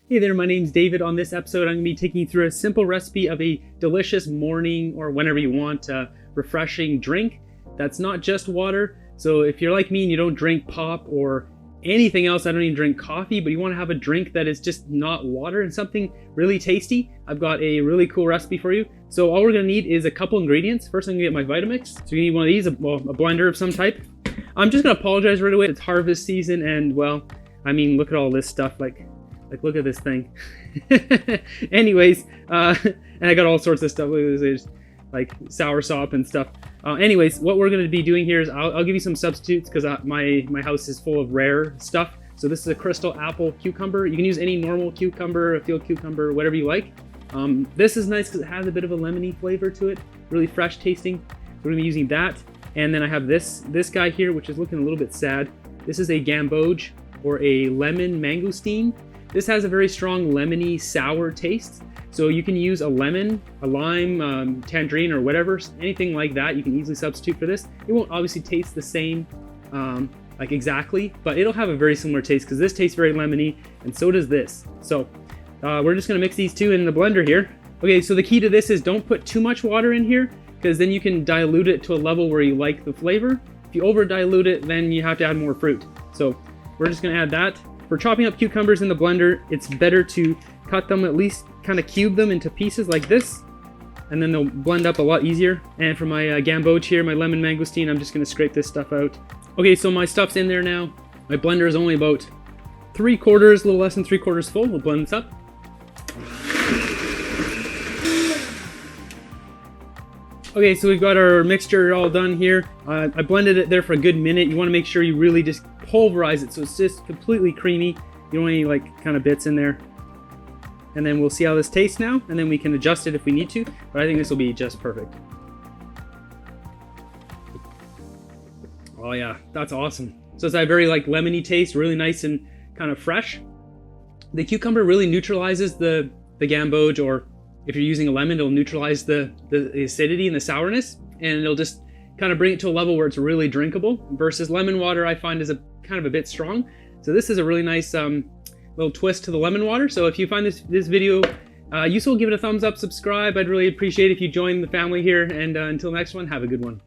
Hey there, my name's David. On this episode, I'm going to be taking you through a simple recipe of a delicious morning or whenever you want refreshing drink that's not just water. So if you're like me and you don't drink pop or anything else, I don't even drink coffee, but you want to have a drink that is just not water and something really tasty, I've got a really cool recipe for you. So all we're going to need is a couple ingredients. First, I'm going to get my Vitamix. So you need one of these, a blender of some type. I'm just going to apologize right away. It's harvest season and, well, I mean, look at all this stuff. Like look at this thing. Anyways, and I got all sorts of stuff. Look at this, like soursop and stuff. Anyways, what we're going to be doing here is I'll give you some substitutes because my house is full of rare stuff. So this is a crystal apple cucumber. You can use any normal cucumber, a field cucumber, whatever you like. This is nice because it has a bit of a lemony flavor to it, really fresh tasting. So we're going to be using that. And then I have this guy here, which is looking a little bit sad. This is a gamboge or a lemon mangosteen. This has a very strong lemony sour taste. So you can use a lemon, a lime, tangerine, or whatever, anything like that. You can easily substitute for this. It won't obviously taste the same, like exactly, but it'll have a very similar taste because this tastes very lemony, and so does this. So we're just gonna mix these two in the blender here. Okay, so the key to this is don't put too much water in here because then you can dilute it to a level where you like the flavor. If you over dilute it, then you have to add more fruit. So we're just gonna add that. For chopping up cucumbers in the blender, it's better to cut them, at least kind of cube them into pieces like this, and then they'll blend up a lot easier. And for my gamboge here, my lemon mangosteen, I'm just gonna scrape this stuff out. Okay, so my stuff's in there now. My blender is only about 3/4, a little less than 3/4 full. We'll blend this up. Okay, so we've got our mixture all done here. I blended it there for a good minute. You want to make sure you really just pulverize it so it's just completely creamy. You don't want any like kind of bits in there. And then we'll see how this tastes now, and then we can adjust it if we need to, but I think this will be just perfect. Oh yeah, that's awesome. So it's a very like lemony taste, really nice and kind of fresh. The cucumber really neutralizes the gamboge, or if you're using a lemon, it'll neutralize the acidity and the sourness, and it'll just kind of bring it to a level where it's really drinkable, versus lemon water I find is a kind of a bit strong. So this is a really nice little twist to the lemon water. So if you find this video useful, give it a thumbs up, subscribe. I'd really appreciate if you join the family here, and until next one, have a good one.